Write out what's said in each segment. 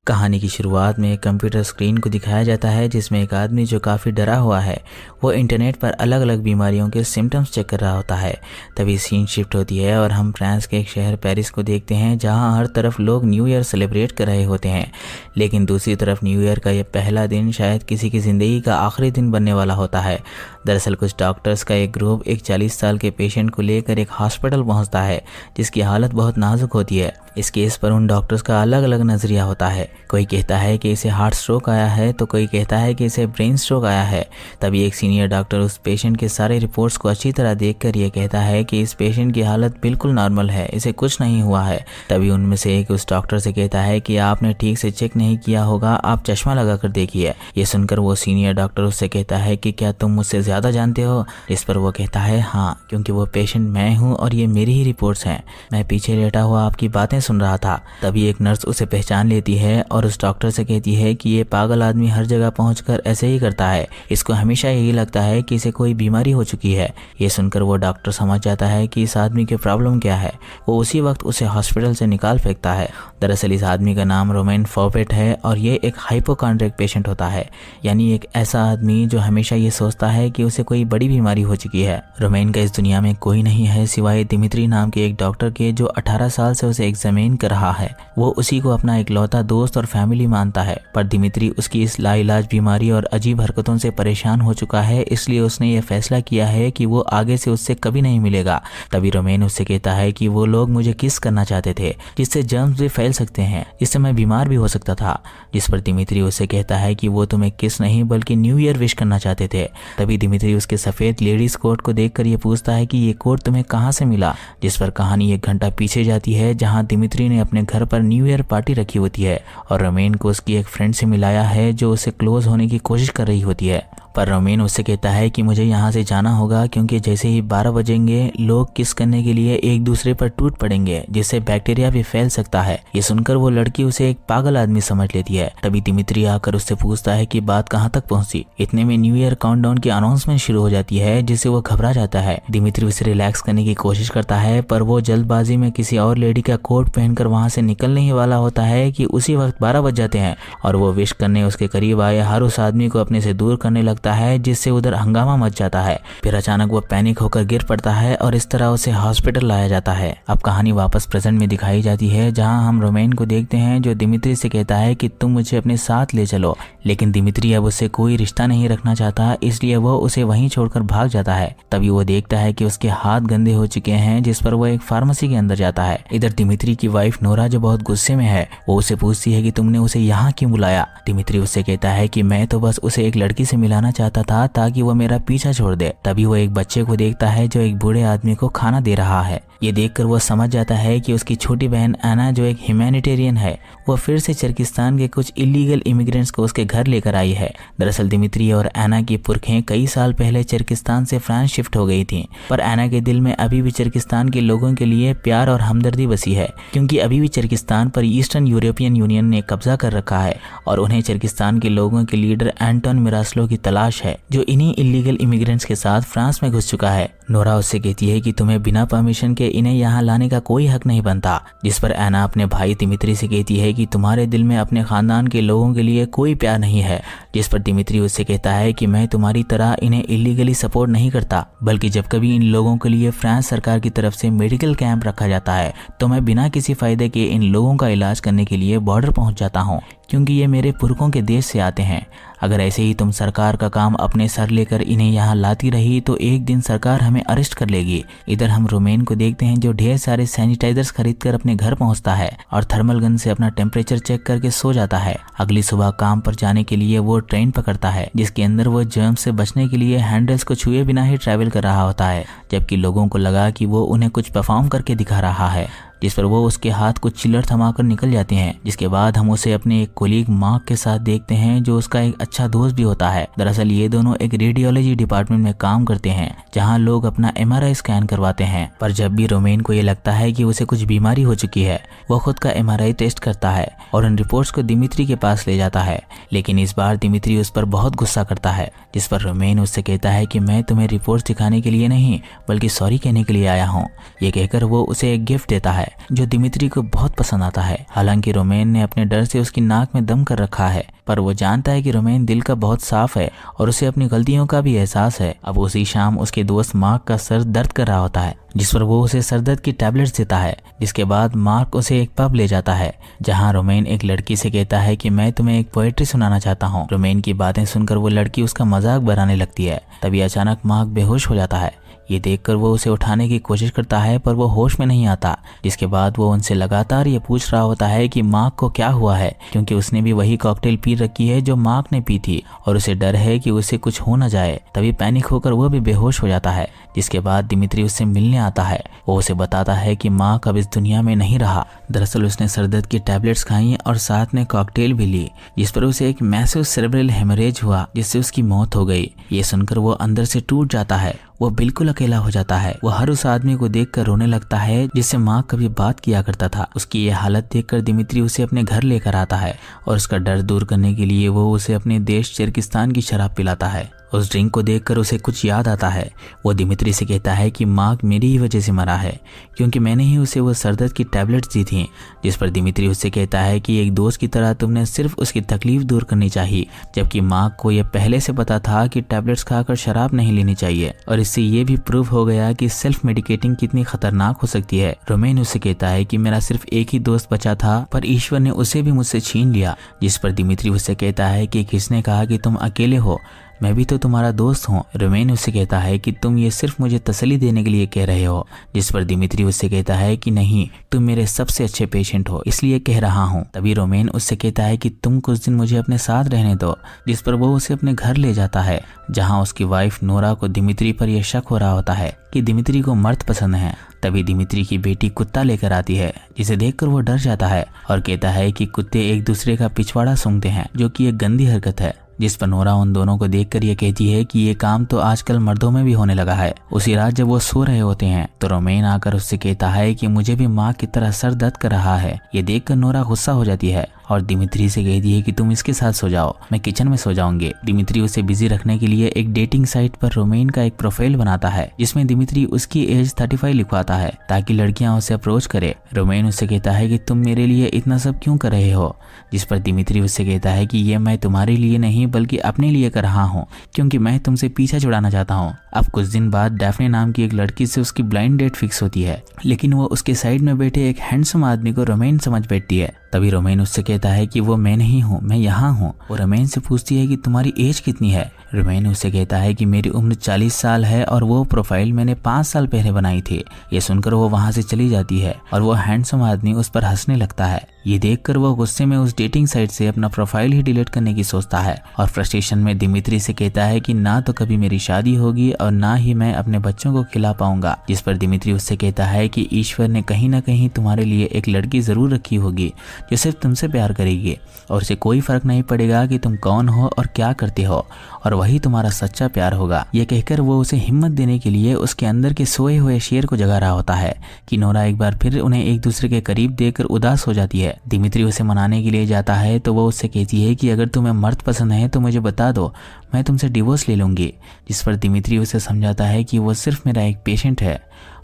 कहानी की शुरुआत में एक कंप्यूटर स्क्रीन को दिखाया जाता है जिसमें एक आदमी जो काफ़ी डरा हुआ है वो इंटरनेट पर अलग अलग बीमारियों के सिम्टम्स चेक कर रहा होता है। तभी सीन शिफ्ट होती है और हम फ्रांस के एक शहर पेरिस को देखते हैं जहां हर तरफ लोग न्यू ईयर सेलिब्रेट कर रहे होते हैं। लेकिन दूसरी तरफ न्यू ईयर का ये पहला दिन शायद किसी की ज़िंदगी का आखिरी दिन बनने वाला होता है। दरअसल कुछ डॉक्टर्स का एक ग्रुप एक 40 साल के पेशेंट को लेकर एक हॉस्पिटल पहुंचता है जिसकी हालत बहुत नाजुक होती है। इस केस पर उन डॉक्टर्स का अलग अलग नज़रिया होता है। कोई कहता है कि इसे हार्ट स्ट्रोक आया है तो कोई कहता है कि इसे ब्रेन स्ट्रोक आया है। तभी एक सीनियर डॉक्टर उस पेशेंट के सारे रिपोर्ट्स को अच्छी तरह देखकर ये कहता है कि इस पेशेंट की हालत बिल्कुल नॉर्मल है, इसे कुछ नहीं हुआ है। तभी उनमें से एक उस डॉक्टर से कहता है कि आपने ठीक से चेक नहीं किया होगा, आप चश्मा लगा कर देखिए। ये सुनकर वो सीनियर डॉक्टर उससे कहता है कि क्या तुम मुझसे ज़्यादा जानते हो? इस पर वो कहता है हाँ, क्योंकि वो पेशेंट मैं हूँ और ये मेरी ही रिपोर्ट्स हैं। मैं पीछे लेटा हुआ आपकी बातें सुन रहा था। तभी एक नर्स उसे पहचान लेती है और उस डॉक्टर से कहती है कि ये पागल आदमी हर जगह पहुंचकर ऐसे ही करता है, इसको हमेशा यही लगता है कि इसे कोई बीमारी हो चुकी है। ये सुनकर वो डॉक्टर समझ जाता है कि इस आदमी की प्रॉब्लम क्या है। वो उसी वक्त उसे हॉस्पिटल से निकाल फेंकता है। दरअसल इस आदमी का नाम रोमेन फॉर्बेट है और ये एक हाइपोकॉन्ड्रिक पेशेंट होता है, यानी एक ऐसा आदमी जो हमेशा ये सोचता है कि उसे कोई बड़ी बीमारी हो चुकी है। रोमेन का इस दुनिया में कोई नहीं है सिवाय दिमित्री नाम के एक डॉक्टर के जो 18 साल से उसे एग्जामिन कर रहा है। वो उसी को अपना इकलौता दोस्त और फैमिली मानता है, पर दिमित्री उसकी इस लाइलाज बीमारी और अजीब हरकतों से परेशान हो चुका है, इसलिए उसने ये फैसला किया है कि वो आगे से उससे कभी नहीं मिलेगा। तभी रोमेन उससे कहता है कि वो लोग मुझे किस करना चाहते थे जिससे जर्म्स भी फैल सकते हैं, जिससे मैं बीमार भी हो सकता था। जिस पर दिमित्री उससे कहता है कि वो तुम्हें किस नहीं बल्कि न्यू ईयर विश करना चाहते थे। तभी दिमित्री उसके सफेद लेडीज कोट को देखकर ये पूछता है कि ये कोट तुम्हें कहाँ से मिला। जिस पर कहानी 1 घंटा पीछे जाती है जहाँ दिमित्री ने अपने घर पर न्यू ईयर पार्टी रखी होती है और रोमेन को उसकी एक फ्रेंड से मिलाया है जो उससे क्लोज होने की कोशिश कर रही होती है। पर रोमेन उससे कहता है कि मुझे यहाँ से जाना होगा क्योंकि जैसे ही 12 बजेंगे लोग किस करने के लिए एक दूसरे पर टूट पड़ेंगे जिससे बैक्टीरिया भी फैल सकता है। ये सुनकर वो लड़की उसे एक पागल आदमी समझ लेती है। तभी दिमित्री आकर उससे पूछता है कि बात कहाँ तक पहुंची। इतने में न्यू ईयर काउंटडाउन की अनाउंसमेंट शुरू हो जाती है जिससे वो घबरा जाता है। दिमित्री उसे रिलैक्स करने की कोशिश करता है पर वो जल्दबाजी में किसी और लेडी का कोट पहनकर वहां से निकलने ही वाला होता है कि उसी वक्त 12 बज जाते हैं और वो विश करने उसके करीब आए हर उस आदमी को अपने से दूर करने लगता है जिससे उधर हंगामा मच जाता है। फिर अचानक वो पैनिक होकर गिर पड़ता है और इस तरह उसे हॉस्पिटल लाया जाता है। अब कहानी वापस प्रेजेंट में दिखाई जाती है जहां हम रोमेन को देखते हैं जो दिमित्री से कहता है कि तुम मुझे अपने साथ ले चलो, लेकिन दिमित्री अब उससे कोई रिश्ता नहीं रखना चाहता, इसलिए वो उसे वहीं छोड़कर भाग जाता है। तभी वो देखता है कि उसके हाथ गंदे हो चुके हैं, जिस पर वो एक फार्मेसी के अंदर जाता है। इधर दिमित्री की वाइफ नोरा जो बहुत गुस्से में है वो उसे पूछती है कि तुमने उसे यहाँ क्यों बुलाया। दिमित्री उससे कहता है कि मैं तो बस उसे एक लड़की से मिलाना चाहता था ताकि वो मेरा पीछा छोड़ दे। तभी वो एक बच्चे को देखता है जो एक बूढ़े आदमी को खाना दे रहा है। ये देखकर वो समझ जाता है कि उसकी छोटी बहन एना जो एक ह्यूमैनिटेरियन है वो फिर से चर्किस्तान के कुछ इलीगल इमिग्रेंट्स को उसके घर लेकर आई है। दरअसल दिमित्री और एना की पुरखें कई साल पहले चर्किस्तान से फ्रांस शिफ्ट हो गई थीं, पर एना के दिल में अभी भी चर्किस्तान के लोगों के लिए प्यार और हमदर्दी बसी है क्योंकि अभी भी चर्किस्तान पर ईस्टर्न यूरोपियन यूनियन ने कब्जा कर रखा है और उन्हें चर्किस्तान के लोगों के लीडर एंटोन मिरास्लो की तलाश है जो इन्हीं इलीगल इमिग्रेंट्स के साथ फ्रांस में घुस चुका है। नोरा उससे कहती है कि तुम्हें बिना परमिशन के इन्हें यहाँ लाने का कोई हक नहीं बनता। जिस पर एना अपने भाई दिमित्री से कहती है कि तुम्हारे दिल में अपने खानदान के लोगों के लिए कोई प्यार नहीं है। जिस पर दिमित्री उससे कहता है कि मैं तुम्हारी तरह इन्हें इलीगली सपोर्ट नहीं करता, बल्कि जब कभी इन लोगों के लिए फ्रांस सरकार की तरफ से मेडिकल कैंप रखा जाता है तो मैं बिना किसी फायदे के इन लोगों का इलाज करने के लिए बॉर्डर पहुंच जाता हूँ क्योंकि ये मेरे पुरखों के देश से आते हैं। अगर ऐसे ही तुम सरकार का काम अपने सर लेकर इन्हें यहाँ लाती रही तो एक दिन सरकार हमें अरेस्ट कर लेगी। इधर हम रोमेन को देखते हैं जो ढेर सारे सैनिटाइजर्स खरीदकर अपने घर पहुँचता है और थर्मल गन से अपना टेम्परेचर चेक करके सो जाता है। अगली सुबह काम पर जाने के लिए वो ट्रेन पकड़ता है जिसके अंदर वो जर्म से बचने के लिए हैंडल्स को छुए बिना ही ट्रैवल कर रहा होता है, जबकि लोगों को लगा कि वो उन्हें कुछ परफॉर्म करके दिखा रहा है। जिस पर वो उसके हाथ को चिल्लर थमाकर निकल जाते हैं। जिसके बाद हम उसे अपने एक कोलीग मार्क के साथ देखते हैं जो उसका एक अच्छा दोस्त भी होता है। दरअसल ये दोनों एक रेडियोलॉजी डिपार्टमेंट में काम करते हैं जहां लोग अपना MRI स्कैन करवाते हैं। पर जब भी रोमेन को ये लगता है कि उसे कुछ बीमारी हो चुकी है वो खुद का MRI टेस्ट करता है और उन रिपोर्ट्स को दिमित्री के पास ले जाता है, लेकिन इस बार दिमित्री उस पर बहुत गुस्सा करता है। जिस पर रोमेन उससे कहता है कि मैं तुम्हें रिपोर्ट्स दिखाने के लिए नहीं बल्कि सॉरी कहने के लिए आया हूँ। ये कहकर वो उसे एक गिफ्ट देता है जो दिमित्री को बहुत पसंद आता है। हालांकि रोमेन ने अपने डर से उसकी नाक में दम कर रखा है, पर वो जानता है कि रोमेन दिल का बहुत साफ है और उसे अपनी गलतियों का भी एहसास है। अब उसी शाम उसके दोस्त मार्क का सर दर्द कर रहा होता है, जिस पर वो उसे सरदर्द की टैबलेट्स देता है। जिसके बाद मार्क उसे एक पब ले जाता है, जहां रोमेन एक लड़की से कहता है कि मैं तुम्हें एक पोएट्री सुनाना चाहता हूँ। रोमेन की बातें सुनकर वो लड़की उसका मजाक बनाने लगती है। तभी अचानक मार्क बेहोश हो जाता है। ये देखकर वो उसे उठाने की कोशिश करता है, पर वो होश में नहीं आता। जिसके बाद वो उनसे लगातार ये पूछ रहा होता है कि मार्क को क्या हुआ है, क्योंकि उसने भी वही कॉकटेल पी रखी है जो मार्क ने पी थी और उसे डर है कि उसे कुछ हो न जाए। तभी पैनिक होकर वो भी बेहोश हो जाता है। जिसके बाद दिमित्री उससे मिलने आता है। वो उसे बताता है कि मार्क अब इस दुनिया में नहीं रहा। दरअसल उसने सरदर्द की टैबलेट्स खाई और साथ में कॉकटेल भी ली, जिस पर उसे एक मैसिव सेरेब्रल हेमरेज हुआ, जिससे उसकी मौत हो गई। ये सुनकर वो अंदर से टूट जाता है। वो बिल्कुल अकेला हो जाता है। वो हर उस आदमी को देखकर रोने लगता है जिससे मार्क कभी बात किया करता था। उसकी ये हालत देखकर दिमित्री उसे अपने घर लेकर आता है और उसका डर दूर करने के लिए वो उसे अपने देश किर्गिस्तान की शराब पिलाता है। उस ड्रिंक को देखकर उसे कुछ याद आता है। वो दिमित्री से कहता है कि मार्क मेरी ही वजह से मरा है, क्योंकि मैंने ही उसे वो सरदर्द की टैबलेट्स दी थी। जिस पर दिमित्री उससे कहता है कि एक दोस्त की तरह तुमने सिर्फ उसकी तकलीफ दूर करनी चाहिए, जबकि मार्क को यह पहले से पता था कि टैबलेट्स खाकर शराब नहीं लेनी चाहिए। और इससे ये भी प्रूव हो गया कि सेल्फ मेडिकेटिंग कितनी खतरनाक हो सकती है। रोमेन उससे कहता है कि मेरा सिर्फ एक ही दोस्त बचा था, पर ईश्वर ने उसे भी मुझसे छीन लिया। जिस पर दिमित्री उससे कहता है कि किसने कहा कि तुम अकेले हो, मैं भी तो तुम्हारा दोस्त हूँ। रोमेन उससे कहता है कि तुम ये सिर्फ मुझे तसल्ली देने के लिए कह रहे हो। जिस पर दिमित्री उससे कहता है कि नहीं, तुम मेरे सबसे अच्छे पेशेंट हो, इसलिए कह रहा हूँ। तभी रोमेन उससे कहता है कि तुम कुछ दिन मुझे अपने साथ रहने दो। जिस पर वो उसे अपने घर ले जाता है, जहाँ उसकी वाइफ नोरा को दिमित्री पर यह शक हो रहा होता है कि दिमित्री को मर्द पसंद है। तभी दिमित्री की बेटी कुत्ता लेकर आती है, जिसे देखकर वो डर जाता है और कहता है कि कुत्ते एक दूसरे का पिछवाड़ा सूंघते हैं, जो कि एक गंदी हरकत है। जिस पर नोरा उन दोनों को देखकर ये कहती है कि ये काम तो आजकल मर्दों में भी होने लगा है। उसी रात जब वो सो रहे होते हैं तो रोमेन आकर उससे कहता है कि मुझे भी माँ की तरह सर दर्द कर रहा है। ये देखकर नोरा गुस्सा हो जाती है और दिमित्री से कहती है कि तुम इसके साथ सो जाओ, मैं किचन में सो जाऊंगी। दिमित्री उसे बिजी रखने के लिए एक डेटिंग साइट पर रोमेन का एक प्रोफाइल बनाता है, जिसमें दिमित्री उसकी एज 35 लिखवाता है ताकि लड़कियां उसे अप्रोच करे। रोमेन उससे कहता है कि तुम मेरे लिए इतना सब क्यों कर रहे हो। जिस पर दिमित्री उससे कहता है कि ये मैं तुम्हारे लिए नहीं बल्कि अपने लिए कर रहा हूँ, क्योंकि मैं तुमसे पीछा छुड़ाना चाहता हूँ। अब कुछ दिन बाद डैफ्ने नाम की एक लड़की से उसकी ब्लाइंड डेट फिक्स होती है, लेकिन वो उसके साइड में बैठे एक हैंडसम आदमी को रोमेन समझ बैठती है। तभी रोमेन उससे कहता है कि वो मैं नहीं हूँ, मैं यहाँ हूँ। वो रोमेन से पूछती है कि तुम्हारी एज कितनी है। रोमेन उससे कहता है कि मेरी उम्र 40 साल है और वो प्रोफाइल मैंने 5 साल पहले बनाई थी। ये सुनकर वो वहाँ से चली जाती है और वो हैंडसम आदमी उस पर हंसने लगता है। ये देखकर वो गुस्से में उस डेटिंग साइट से अपना प्रोफाइल ही डिलीट करने की सोचता है और फ्रस्ट्रेशन में दिमित्री से कहता है कि ना तो कभी मेरी शादी होगी और ना ही मैं अपने बच्चों को खिला पाऊंगा। जिस पर दिमित्री उससे कहता है कि ईश्वर ने कहीं ना कहीं तुम्हारे लिए एक लड़की जरूर रखी होगी जो सिर्फ तुमसे प्यार करेगी और उसे कोई फर्क नहीं पड़ेगा कि तुम कौन हो और क्या करते हो, और वही तुम्हारा सच्चा प्यार होगा। ये कहकर वो उसे हिम्मत देने के लिए उसके अंदर के सोए हुए शेर को जगा रहा होता है कि नोरा एक बार फिर उन्हें एक दूसरे के करीब देखकर उदास हो जाती है। दिमित्री उसे मनाने के लिए जाता है तो वो उससे कहती है कि अगर तुम्हें मर्द पसंद है तो मुझे बता दो, मैं तुमसे डिवोर्स ले लूंगी। जिस पर दिमित्री उसे समझाता है कि वो सिर्फ मेरा एक पेशेंट है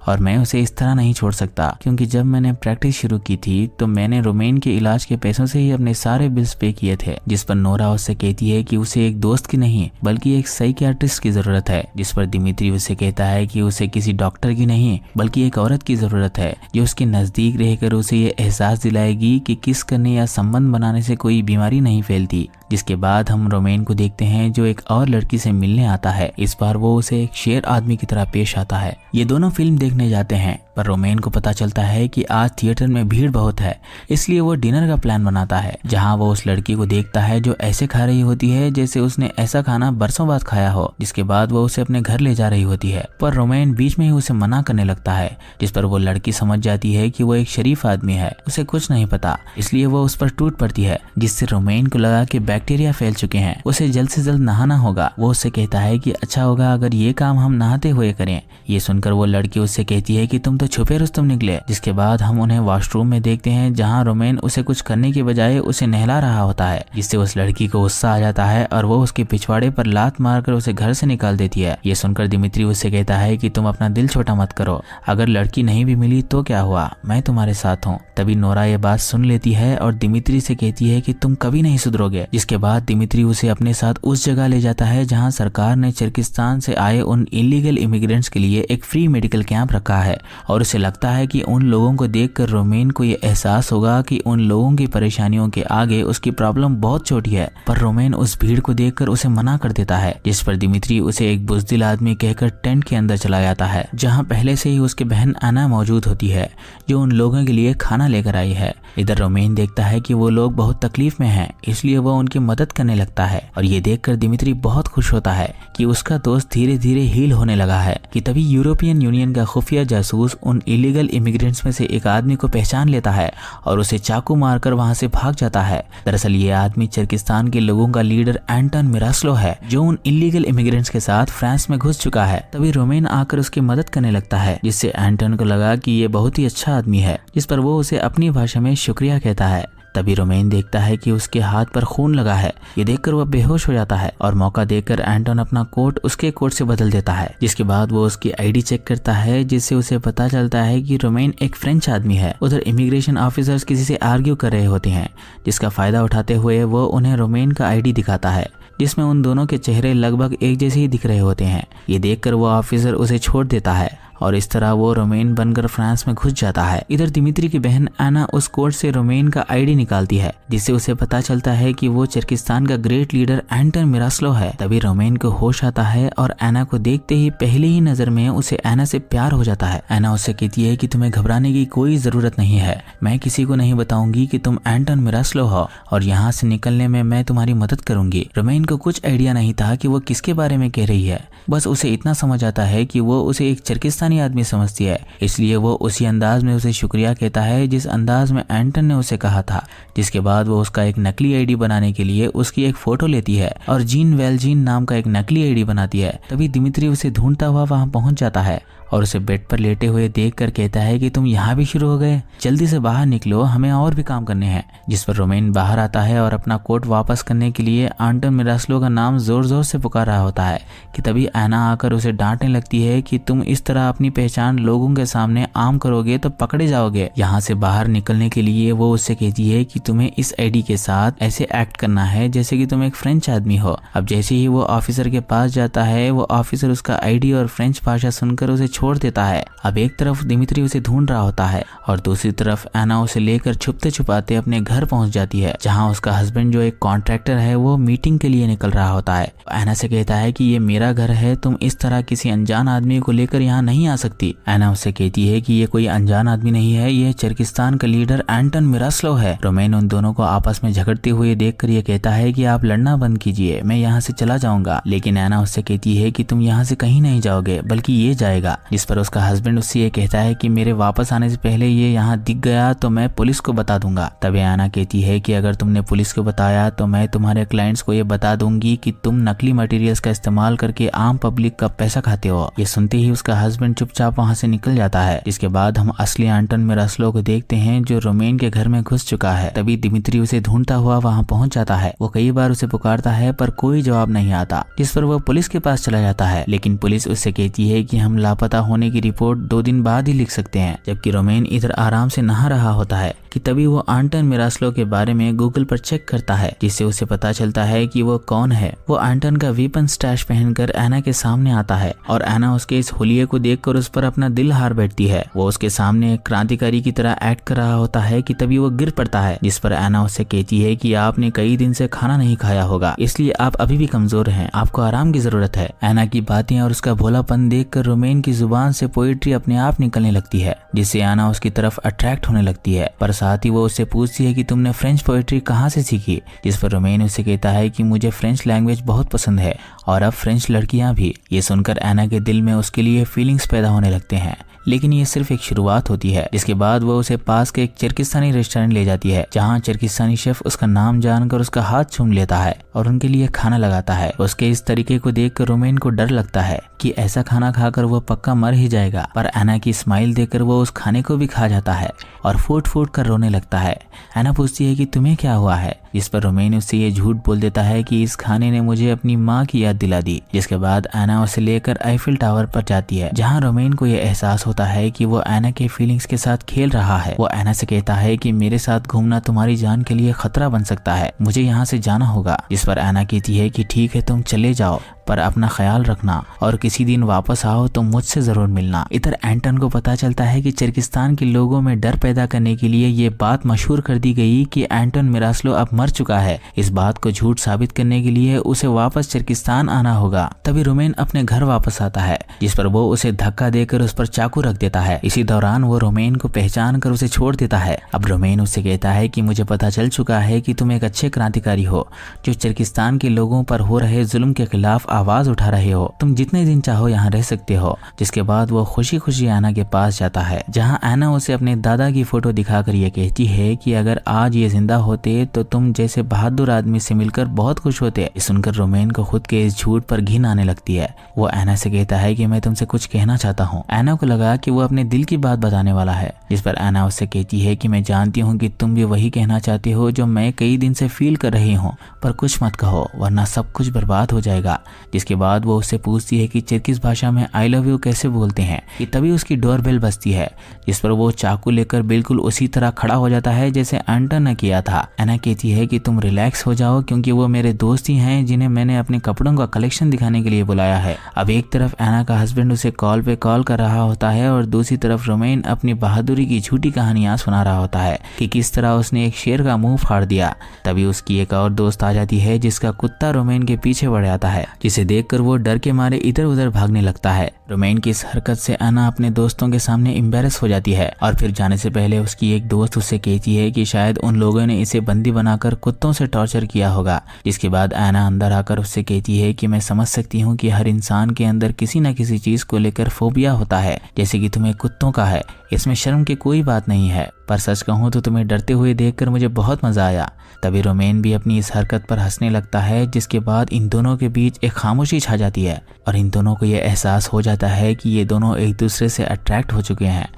और मैं उसे इस तरह नहीं छोड़ सकता, क्योंकि जब मैंने प्रैक्टिस शुरू की थी तो मैंने रोमेन के इलाज के पैसों से ही अपने सारे बिल्स पे किए थे। जिस पर नोरा उससे कहती है कि उसे एक दोस्त की नहीं बल्कि एक साइकियाट्रिस्ट की जरूरत है। जिस पर दिमित्री उससे कहता है कि उसे किसी डॉक्टर की नहीं बल्कि एक औरत की जरूरत है जो उसके नजदीक रहकर उसे ये एहसास दिलाएगी कि किस करने या संबंध बनाने से कोई बीमारी नहीं फैलती। जिसके बाद हम रोमेन को देखते हैं जो एक और लड़की से मिलने आता है। इस बार वो उसे एक शेर आदमी की तरह पेश आता है। ये दोनों फिल्म देखने जाते हैं, पर रोमेन को पता चलता है कि आज थिएटर में भीड़ बहुत है, इसलिए वो डिनर का प्लान बनाता है जहां वो उस लड़की को देखता है जो ऐसे खा रही होती है जैसे उसने ऐसा खाना बरसों बाद खाया हो। जिसके बाद वो उसे अपने घर ले जा रही होती है, पर रोमेन बीच में ही उसे मना करने लगता है। जिस पर वो लड़की समझ जाती है कि वो एक शरीफ आदमी है, उसे कुछ नहीं पता, इसलिए वो उस पर टूट पड़ती है, जिससे रोमेन को लगा कि बैक्टीरिया फैल चुके हैं, उसे जल्द से जल्द नहाना होगा। वो उससे कहता है कि अच्छा होगा अगर ये काम हम नहाते हुए करें। ये सुनकर वो लड़की उससे कहती है कि तुम तो छुपे रुस्तम निकले। जिसके बाद हम उन्हें वॉशरूम में देखते हैं जहाँ रोमेन उसे कुछ करने की बजाय उसे नहला रहा होता है, जिससे उस लड़की को गुस्सा आ जाता है और वो उसके पिछवाड़े पर लात मारकर उसे घर से निकाल देती है। ये सुनकर दिमित्री उससे कहता है कि तुम अपना दिल छोटा मत करो, अगर लड़की नहीं भी मिली तो क्या हुआ, मैं तुम्हारे साथ हूँ। तभी नोरा ये बात सुन लेती है और दिमित्री से कहती है कि तुम कभी नहीं सुधरोगे। जिसके बाद दिमित्री उसे अपने साथ उस जगह ले जाता है जहाँ सरकार ने चर्किस्तान से आए उन इलीगल इमिग्रेंट्स के लिए एक फ्री मेडिकल कैंप रखा है और उसे लगता है कि उन लोगों को देखकर रोमेन को ये एहसास होगा कि उन लोगों की परेशानियों के आगे उसकी प्रॉब्लम बहुत छोटी है। पर रोमेन उस भीड़ को देखकर उसे मना कर देता है, जिस पर दिमित्री उसे एक बुज़दिल आदमी कहकर टेंट के अंदर चला जाता है जहाँ पहले से ही उसकी बहन आना मौजूद होती है जो उन लोगों के लिए खाना लेकर आई है। इधर रोमेन देखता है कि वो लोग बहुत तकलीफ में हैं, इसलिए वो उनकी मदद करने लगता है और ये देखकर दिमित्री बहुत खुश होता है कि उसका दोस्त धीरे धीरे हील होने लगा है। कि तभी यूरोपियन यूनियन का खुफिया जासूस उन इलीगल इमिग्रेंट्स में से एक आदमी को पहचान लेता है और उसे चाकू मारकर वहां से भाग जाता है। दरअसल ये आदमी चर्किस्तान के लोगों का लीडर एंटन मिरास्लो है जो उन इलीगल इमिग्रेंट्स के साथ फ्रांस में घुस चुका है। तभी रोमेन आकर उसकी मदद करने लगता है, जिससे एंटन को लगा कि ये बहुत ही अच्छा आदमी है, जिस पर वो उसे अपनी भाषा में शुक्रिया कहता है। तभी रोमेन देखता है कि उसके हाथ पर खून लगा है। ये देखकर वह बेहोश हो जाता है और मौका देकर एंटन अपना कोट उसके कोट से बदल देता है। जिसके बाद वो उसकी आईडी चेक करता है, जिससे उसे पता चलता है कि रोमेन एक फ्रेंच आदमी है। उधर इमिग्रेशन ऑफिसर्स किसी से आर्ग्यू कर रहे होते हैं, जिसका फायदा उठाते हुए वो उन्हें रोमेन का आईडी दिखाता है, जिसमें उन दोनों के चेहरे लगभग एक जैसे ही दिख रहे होते हैं। ये देखकर वो ऑफिसर उसे छोड़ देता है और इस तरह वो रोमेन बनकर फ्रांस में घुस जाता है। इधर दिमित्री की बहन आना उस कोट से रोमेन का आईडी निकालती है, जिससे उसे पता चलता है कि वो चर्किस्तान का ग्रेट लीडर एंटन मिरास्लो है। तभी रोमेन को होश आता है और एना को देखते ही पहली ही नजर में उसे एना से प्यार हो जाता है। एना उससे कहती है कि तुम्हें घबराने की कोई जरूरत नहीं है, मैं किसी को नहीं बताऊंगी कि तुम एंटन मिरास्लो हो और यहाँ से निकलने में मैं तुम्हारी मदद करूंगी। रोमेन को कुछ आइडिया नहीं था कि वो किसके बारे में कह रही है, बस उसे इतना समझ आता है कि वो उसे एक चर्किस्तानी आदमी समझती है, इसलिए वो उसी अंदाज में उसे शुक्रिया कहता है जिस अंदाज में एंटन ने उसे कहा था। जिसके बाद वो उसका एक नकली आईडी बनाने के लिए उसकी एक फोटो लेती है और जीन वेलजीन नाम का एक नकली आईडी बनाती है। तभी दिमित्री उसे ढूंढता हुआ वहां पहुंच जाता है और उसे बेड पर लेटे हुए देखकर कहता है कि तुम यहाँ भी शुरू हो गए, जल्दी से बाहर निकलो, हमें और भी काम करने हैं। जिस पर रोमेन बाहर आता है और अपना कोट वापस करने के लिए एंटन मिरास्लो का नाम जोर जोर से पुकार रहा होता है कि तभी एना आकर उसे डांटने लगती है कि तुम इस तरह अपनी पहचान लोगों के सामने आम करोगे तो पकड़े जाओगे। यहाँ से बाहर निकलने के लिए वो उससे कहती है कि तुम्हें इस आईडी के साथ ऐसे एक्ट करना है जैसे कि तुम एक फ्रेंच आदमी हो। अब जैसे ही वो ऑफिसर के पास जाता है, वो ऑफिसर उसका आईडी और फ्रेंच भाषा सुनकर उसे छोड़ देता है। अब एक तरफ दिमित्री उसे ढूंढ रहा होता है और दूसरी तरफ एना उसे लेकर छुपते छुपाते अपने घर पहुंच जाती है, जहां उसका हस्बैंड जो एक कॉन्ट्रैक्टर है वो मीटिंग के लिए निकल रहा होता है। एना से कहता है कि ये मेरा घर है, तुम इस तरह किसी अनजान आदमी को लेकर यहाँ नहीं आ सकती। एना उससे कहती है कि ये कोई अनजान आदमी नहीं है, ये चर्किस्तान का लीडर एंटन मिरास्लो है। रोमेन उन दोनों को आपस में झगड़ते हुए देखकर ये कहता है कि आप लड़ना बंद कीजिए, मैं यहाँ से चला जाऊंगा। लेकिन एना उससे कहती है कि तुम यहाँ से कहीं नहीं जाओगे बल्कि ये जाएगा। जिस पर उसका हस्बैंड उससे ये कहता है कि मेरे वापस आने से पहले ये यहाँ दिख गया तो मैं पुलिस को बता दूंगा। तभी एना कहती है कि अगर तुमने पुलिस को बताया तो मैं तुम्हारे क्लाइंट्स को ये बता दूंगी कि तुम नकली मटेरियल्स का इस्तेमाल करके आम पब्लिक का पैसा खाते हो। ये सुनते ही उसका हस्बैंड चुपचाप वहाँ से निकल जाता है। जिसके बाद हम असली एंटन मिरास्लो को देखते हैं जो रोमेन के घर में घुस चुका है। तभी दिमित्री उसे ढूंढता हुआ वहाँ पहुंच जाता है। वो कई बार उसे पुकारता है पर कोई जवाब नहीं आता, जिस पर वो पुलिस के पास चला जाता है। लेकिन पुलिस उससे कहती है कि हम लापता होने की रिपोर्ट 2 दिन बाद ही लिख सकते हैं। जबकि रोमेन इधर आराम से नहा रहा होता है कि तभी वो एंटन मिरास्लो के बारे में गूगल पर चेक करता है, जिससे उसे पता चलता है कि वो कौन है। वो एंटन का वेपन स्टैश पहनकर एना के सामने आता है और एना उसके इस हुलिये को देखकर उस पर अपना दिल हार बैठती है। वो उसके सामने एक क्रांतिकारी की तरह एक्ट कर रहा होता है कि तभी वो गिर पड़ता है। जिस पर एना उससे कहती है कि आपने कई दिन से खाना नहीं खाया होगा, इसलिए आप अभी भी कमजोर हैं, आपको आराम की जरूरत है। एना की बातें और उसका भोलापन देखकर रोमेन की जुबान से पोएट्री अपने आप निकलने लगती है, जिससे एना उसकी तरफ अट्रैक्ट होने लगती है। पर साथ ही वो उससे पूछती है कि तुमने फ्रेंच पोएट्री कहाँ से सीखी। जिस पर रोमेन उससे कहता है कि मुझे फ्रेंच लैंग्वेज बहुत पसंद है और अब फ्रेंच लड़कियां भी। ये सुनकर एना के दिल में उसके लिए फीलिंग्स पैदा होने लगते हैं, लेकिन ये सिर्फ एक शुरुआत होती है, जिसके बाद वो उसे पास के एक चरकिस्तानी रेस्टोरेंट ले जाती है, जहाँ चरकिस्तानी शेफ उसका नाम जानकर उसका हाथ चूम लेता है और उनके लिए खाना लगाता है। उसके इस तरीके को देखकर रोमेन को डर लगता है कि ऐसा खाना खाकर वो पक्का मर ही जाएगा, पर एना की स्माइल देखकर वो उस खाने को भी खा जाता है और फूट फूट कर रोने लगता है। एना पूछती है कि तुम्हें क्या हुआ है, जिस पर रोमेन उससे ये झूठ बोल देता है कि इस खाने ने मुझे अपनी माँ की याद दिला दी। जिसके बाद एना उसे लेकर आईफिल टावर पर जाती है, जहाँ रोमेन को ये एहसास होता है कि वो एना के फीलिंग्स के साथ खेल रहा है। वो एना से कहता है कि मेरे साथ घूमना तुम्हारी जान के लिए खतरा बन सकता है, मुझे यहाँ से जाना होगा। जिस पर एना कहती है कि ठीक है तुम चले जाओ, पर अपना ख्याल रखना और किसी दिन वापस आओ तो मुझसे जरूर मिलना। इधर एंटन को पता चलता है कि चरकिस्तान के लोगों में डर पैदा करने के लिए ये बात मशहूर कर दी गई कि एंटन मिरास्लो अब मर चुका है। इस बात को झूठ साबित करने के लिए उसे वापस चरकिस्तान आना होगा। तभी रोमेन अपने घर वापस आता है, जिस पर वो उसे धक्का देकर उस पर चाकू रख देता है। इसी दौरान वो रोमेन को पहचान कर उसे छोड़ देता है। अब रोमेन उससे कहता है कि मुझे पता चल चुका है कि तुम एक अच्छे क्रांतिकारी हो, जो चरकिस्तान के लोगों पर हो रहे जुल्म के खिलाफ आवाज उठा रहे हो। तुम जितने दिन चाहो यहाँ रह सकते हो। जिसके बाद वो खुशी खुशी एना के पास जाता है, जहाँ एना उसे अपने दादा की फोटो दिखाकर ये कहती है कि अगर आज ये जिंदा होते तो तुम जैसे बहादुर आदमी से मिलकर बहुत खुश होते। सुनकर रोमेन को खुद के इस झूठ पर घिन आने लगती है। वो एना से कहता है कि मैं तुमसे कुछ कहना चाहता हूँ। एना को लगा कि वो अपने दिल की बात बताने वाला है, जिस पर एना उससे कहती है कि मैं जानती हूँ कि तुम भी वही कहना चाहते हो जो मैं कई दिन से फील कर रही हूँ, पर कुछ मत कहो वरना सब कुछ बर्बाद हो जाएगा। जिसके बाद वो उससे पूछती है कि चरकिस भाषा में आई लव यू कैसे बोलते हैं। कि तभी उसकी डोरबेल बजती है, जिस पर वो चाकू लेकर बिल्कुल उसी तरह खड़ा हो जाता है जैसे एंटन ने किया था। एना कहती है कि तुम रिलैक्स हो जाओ, क्योंकि वो मेरे दोस्त ही हैं जिन्हें मैंने अपने कपड़ों का कलेक्शन दिखाने के लिए बुलाया है। अब एक तरफ एना का हस्बैंड उसे कॉल पे कॉल कर रहा होता है और दूसरी तरफ रोमेन अपनी बहादुरी की झूठी कहानियां सुना रहा होता है कि किस तरह उसने एक शेर का मुंह फाड़ दिया। तभी उसकी एक और दोस्त आ जाती है, जिसका कुत्ता रोमेन के पीछे बढ़ जाता है, जिसे देखकर वो डर के मारे इधर उधर भागने लगता है। रोमेन की इस हरकत से एना अपने दोस्तों के सामने एम्बेरस हो जाती है और फिर जाने से पहले उसकी एक दोस्त उससे कहती है कि शायद उन लोगों ने इसे बंदी बनाकर कुत्तों से टॉर्चर किया होगा। जिसके बाद एना अंदर आकर उससे कहती है कि मैं समझ सकती हूँ कि हर इंसान के अंदर किसी न किसी चीज को लेकर फोबिया होता है, जैसे कि तुम्हें कुत्तों का है। इसमें शर्म की कोई बात नहीं है, पर सच कहूँ तो तुम्हें डरते हुए देखकर मुझे बहुत मजा आया। तभी रोमेन भी अपनी इस हरकत पर हंसने लगता है, जिसके बाद इन दोनों के बीच एक खामोशी छा जाती है और इन दोनों को यह एहसास हो जाता है कि ये दोनों एक दूसरे से अट्रैक्ट हो चुके हैं।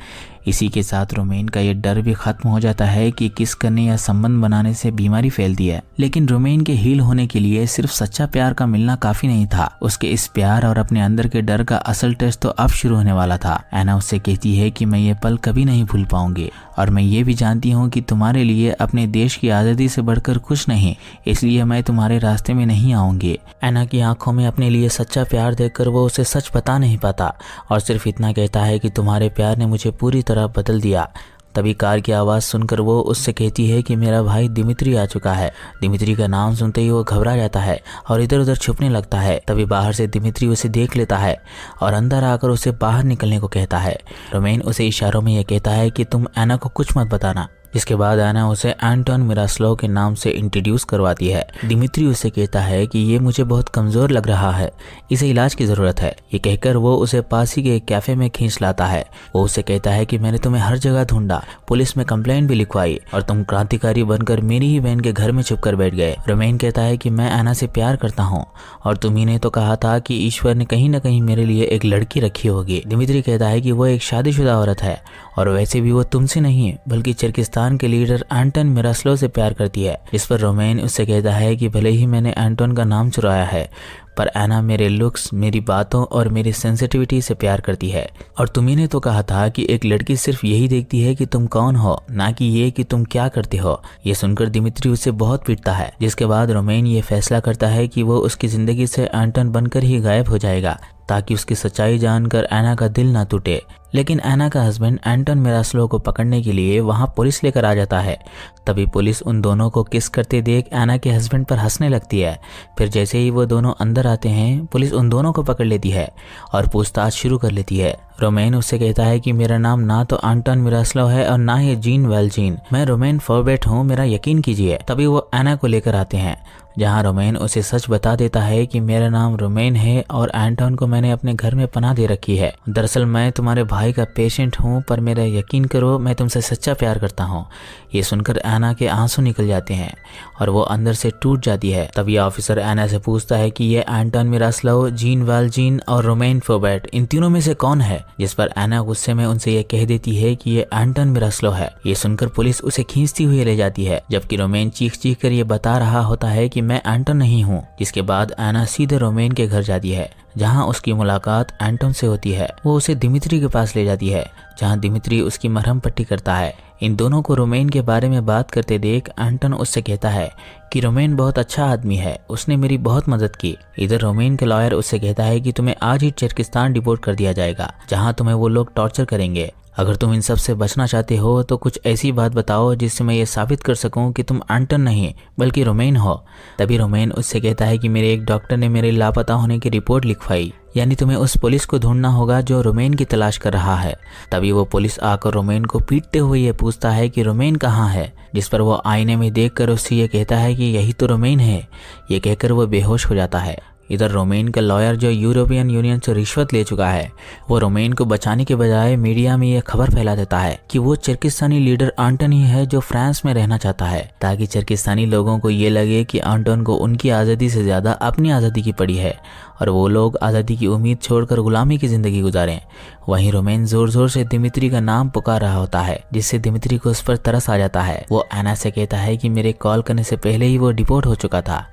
इसी के साथ रोमेन का ये डर भी खत्म हो जाता है कि किस करने या संबंध बनाने से बीमारी फैलती है। लेकिन रोमेन के हील होने के लिए सिर्फ सच्चा प्यार का मिलना काफी नहीं था। उसके इस प्यार और अपने अंदर के डर का असल टेस्ट तो अब शुरू होने वाला था। एना उससे कहती है कि मैं ये पल कभी नहीं भूल पाऊंगी और मैं ये भी जानती हूँ कि तुम्हारे लिए अपने देश की आज़ादी से बढ़कर कुछ नहीं, इसलिए मैं तुम्हारे रास्ते में नहीं आऊंगी। एना की आंखों में अपने लिए सच्चा प्यार देखकर वो उसे सच बता नहीं पाता और सिर्फ इतना कहता है कि तुम्हारे प्यार ने मुझे पूरी तरह बदल दिया। तभी कार की आवाज़ सुनकर वो उससे कहती है कि मेरा भाई दिमित्री आ चुका है। दिमित्री का नाम सुनते ही वो घबरा जाता है और इधर उधर छुपने लगता है। तभी बाहर से दिमित्री उसे देख लेता है और अंदर आकर उसे बाहर निकलने को कहता है। रोमेन उसे इशारों में यह कहता है कि तुम एना को कुछ मत बताना। जिसके बाद एना उसे एंटन मिरास्लो के नाम से इंट्रोड्यूस करवाती है। दिमित्री उसे कहता है कि ये मुझे बहुत कमज़ोर लग रहा है, इसे इलाज की ज़रूरत है। ये कहकर वो उसे पास ही के एक कैफ़े में खींच लाता है। वो उसे कहता है कि मैंने तुम्हें हर जगह ढूंढा, पुलिस में कंप्लेंट भी लिखवाई और तुम क्रांतिकारी बनकर मेरी ही बहन के घर में छुप कर बैठ गए। रोमेन कहता है कि मैं एना से प्यार करता हूँ और तुम्ही ने तो कहा था कि ईश्वर ने कहीं न कहीं मेरे लिए एक लड़की रखी होगी। दिमित्री कहता है कि वो एक शादीशुदा औरत है और वैसे भी वो तुमसे नहीं बल्कि चरकिस्तान के लीडर एंटन मिरास्लो से प्यार करती है। इस पर रोमेन उससे कहता है कि भले ही मैंने एंटन का नाम चुराया है, पर एना मेरे लुक्स, मेरी बातों और मेरी सेंसिटिविटी से प्यार करती है। और तुम्ही ने तो कहा था कि एक लड़की सिर्फ यही देखती है कि तुम कौन हो, ना कि ये कि तुम क्या करते हो। ये सुनकर दिमित्री उसे बहुत पीटता है। जिसके बाद रोमेन ये फैसला करता है कि वो उसकी जिंदगी से एंटन बनकर ही गायब हो जाएगा, ताकि उसकी सच्चाई जानकर एना का दिल ना टूटे। लेकिन एना का हस्बैंड एंटन मिरास्लो को पकड़ने के लिए वहां पुलिस लेकर आ जाता है। तभी पुलिस उन दोनों को किस करते देख एना के हस्बैंड पर हंसने लगती है। फिर जैसे ही वो दोनों अंदर आते हैं, पुलिस उन दोनों को पकड़ लेती है और पूछताछ शुरू कर लेती है। रोमेन उससे कहता है कि मेरा नाम ना तो एंटोन मिरास्लो है और ना ही जीन वेल्जीन, मैं रोमेन फोर्बेट हूँ, मेरा यकीन कीजिए। तभी वो एना को लेकर आते हैं, जहां रोमेन उसे सच बता देता है कि मेरा नाम रोमेन है और एंटोन को मैंने अपने घर में पनाह दे रखी है। दरअसल मैं तुम्हारे भाई का पेशेंट हूँ, पर मेरा यकीन करो मैं तुमसे सच्चा प्यार करता हूँ। ये सुनकर एना के आंसू निकल जाते हैं और वो अंदर से टूट जाती है। तभी ऑफिसर एना से पूछता है कि ये एंटोन मिरास्लो, जीन वेल्जीन और रोमेन फोर्बेट इन तीनों में से कौन है, जिस पर एना गुस्से में उनसे ये कह देती है कि ये एंटोन मिरास्लो है। ये सुनकर पुलिस उसे खींचती हुई ले जाती है, जबकि रोमेन चीख चीख कर ये बता रहा होता है कि मैं एंटोन नहीं हूँ। जिसके बाद एना सीधे रोमेन के घर जाती है, जहाँ उसकी मुलाकात एंटोन से होती है। वो उसे दिमित्री के पास ले जाती है, जहाँ दिमित्री उसकी मरहम पट्टी करता है। इन दोनों को रोमेन के बारे में बात करते देख एंटोन उससे कहता है कि रोमेन बहुत अच्छा आदमी है, उसने मेरी बहुत मदद की। इधर रोमेन के लॉयर उससे कहता है कि तुम्हें आज ही चर्किस्तान डिपोर्ट कर दिया जाएगा, जहाँ तुम्हें वो लोग टॉर्चर करेंगे। अगर तुम इन सब से बचना चाहते हो तो कुछ ऐसी बात बताओ जिससे मैं ये साबित कर सकूं कि तुम एंटोन नहीं बल्कि रोमेन हो। तभी रोमेन उससे कहता है कि मेरे एक डॉक्टर ने मेरे लापता होने की रिपोर्ट लिखवाई, यानी तुम्हें उस पुलिस को ढूंढना होगा जो रोमेन की तलाश कर रहा है। तभी वो पुलिस आकर रोमेन को पीटते हुए ये पूछता है कि रोमेन कहाँ है, जिस पर वो आईने में देखकर उससे ये कहता है कि यही तो रोमेन है। ये कहकर वो बेहोश हो जाता है। इधर रोमेन का लॉयर जो यूरोपियन यूनियन से रिश्वत ले चुका है, वो रोमेन को बचाने के बजाय मीडिया में यह खबर फैला देता है कि वो चर्किस्तानी लीडर एंटोन ही है जो फ्रांस में रहना चाहता है, ताकि चर्किस्तानी लोगों को ये लगे कि एंटोन को उनकी आज़ादी से ज़्यादा अपनी आज़ादी की पड़ी है और वो लोग आज़ादी की उम्मीद छोड़कर गुलामी की ज़िंदगी गुजारें। वहीं रोमेन ज़ोर ज़ोर से दिमित्री का नाम पुकार रहा होता है, जिससे दिमित्री को उस पर तरस आ जाता है। वो एना से कहता है कि मेरे कॉल करने से पहले ही वो डिपोर्ट हो चुका था,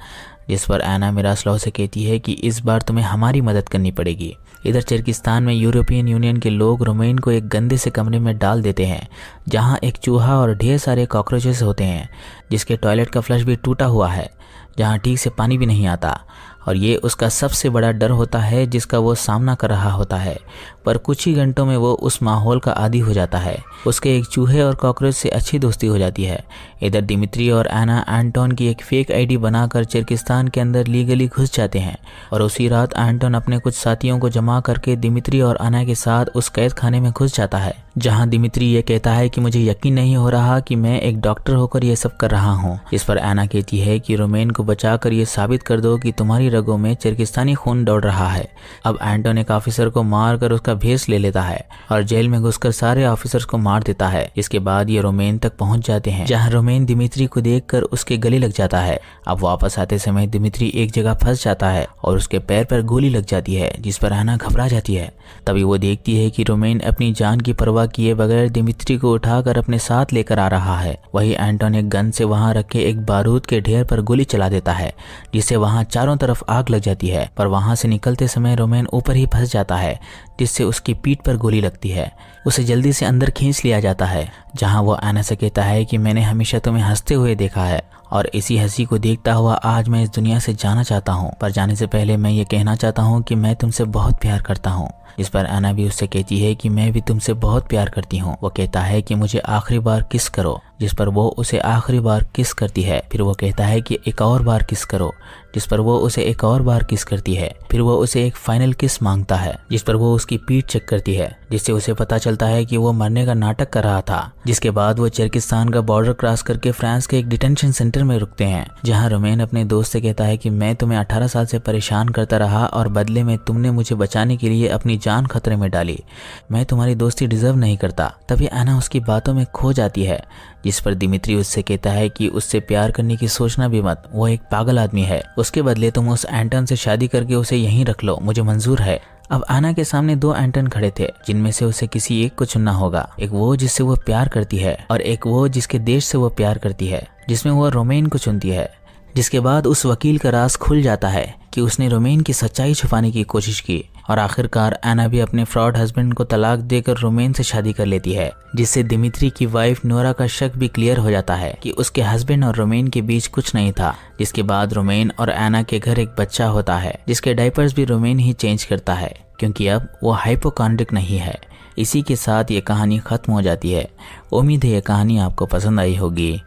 जिस पर एना मिरास्लो से कहती है कि इस बार तुम्हें हमारी मदद करनी पड़ेगी। इधर चर्किस्तान में यूरोपियन यूनियन के लोग रोमेन को एक गंदे से कमरे में डाल देते हैं, जहां एक चूहा और ढेर सारे कॉकरोचेस होते हैं, जिसके टॉयलेट का फ्लश भी टूटा हुआ है, जहां ठीक से पानी भी नहीं आता। और ये उसका सबसे बड़ा डर होता है जिसका वो सामना कर रहा होता है। पर कुछ ही घंटों में वो उस माहौल का आदी हो जाता है। उसके एक चूहे और कॉकरोच से अच्छी दोस्ती हो जाती है। इधर दिमित्री और एना एंटोन की एक फेक आईडी बनाकर चर्किस्तान के अंदर लीगली घुस जाते हैं और उसी रात एंटोन अपने कुछ साथियों को जमा करके दिमित्री और एना के साथ उस कैद खाने में घुस जाता है, जहां दिमित्री ये कहता है कि मुझे यकीन नहीं हो रहा कि मैं एक डॉक्टर होकर ये सब कर रहा हूँ। इस पर एना कहती है कि रोमेन को बचाकर ये साबित कर दो कि तुम्हारी रगों में चर्किस्तानी खून दौड़ रहा है। अब एंटोन एक ऑफिसर को मारकर उसका भेस ले लेता है और जेल में घुसकर सारे ऑफिसर्स को मार देता है। इसके बाद ये रोमेन तक पहुंच जाते हैं, जहां रोमेन दिमित्री को देखकर उसके गले लग जाता है। अब वापस आते समय दिमित्री एक जगह फंस जाता है और उसके पैर पर गोली लग जाती है, जिस पर एना घबरा जाती है। तभी वो देखती है कि रोमेन अपनी जान की परवाह किए बगैर दिमित्री को उठाकर अपने साथ लेकर आ रहा है। वही एंटोन एक गन से वहां रखे एक बारूद के ढेर पर गोली चला देता है, जिससे वहां चारों तरफ आग लग जाती है। पर वहां से निकलते समय रोमेन ऊपर ही फंस जाता है, जिससे उसकी पीठ पर गोली लगती है। उसे जल्दी से अंदर खींच लिया जाता है, जहां वो एना से कहता है कि मैंने हमेशा तुम्हें हंसते हुए देखा है और इसी हंसी को देखता हुआ आज मैं इस दुनिया से जाना चाहता हूँ। पर जाने से पहले मैं ये कहना चाहता हूँ कि मैं तुमसे बहुत प्यार करता हूँ। इस पर एना भी उससे कहती है कि मैं भी तुमसे बहुत प्यार करती हूँ। वो कहता है कि मुझे आखिरी बार किस करो, जिस पर वो उसे आखिरी बार किस करती है। फिर वो कहता है कि एक और बार किस करो, जिस पर वो उसे एक और बार किस करती है। फिर वो उसे एक फाइनल किस मांगता है, जिस पर वो उसकी पीठ चेक करती है, जिससे उसे पता चलता है कि वो मरने का नाटक कर रहा था। जिसके बाद वो चर्किस्तान का बॉर्डर क्रॉस करके फ्रांस के एक डिटेंशन सेंटर में रुकते हैं, जहाँ रोमेन अपने दोस्त से कहता है कि मैं तुम्हें 18 साल से परेशान करता रहा और बदले में तुमने मुझे बचाने के लिए अपनी जान खतरे में डाली। मैं तुम्हारी दोस्ती डिजर्व नहीं करता। तभी एना उसकी बातों में खो जाती है, जिस पर दिमित्री उससे कहता है कि उससे प्यार करने की सोचना भी मत, वो एक पागल आदमी है। उसके बदले तुम उस एंटोन से शादी करके उसे यहीं रख लो, मुझे मंजूर है। अब एना के सामने 2 एंटोन खड़े थे, जिनमें से उसे किसी एक को चुनना होगा। एक वो जिससे वो प्यार करती है और एक वो जिसके देश से वो प्यार करती है, जिसमें वो रोमेन को चुनती है। जिसके बाद उस वकील का राज खुल जाता है कि उसने रोमेन की सच्चाई छुपाने की कोशिश की और आखिरकार एना भी अपने फ्रॉड हस्बैंड को तलाक देकर रोमेन से शादी कर लेती है, जिससे दिमित्री की वाइफ नोरा का शक भी क्लियर हो जाता है कि उसके हस्बैंड और रोमेन के बीच कुछ नहीं था। जिसके बाद रोमेन और एना के घर एक बच्चा होता है, जिसके डायपर्स भी रोमेन ही चेंज करता है, क्योंकि अब वो हाइपोकॉन्ड्रिक नहीं है। इसी के साथ ये कहानी खत्म हो जाती है। उम्मीद है ये कहानी आपको पसंद आई होगी।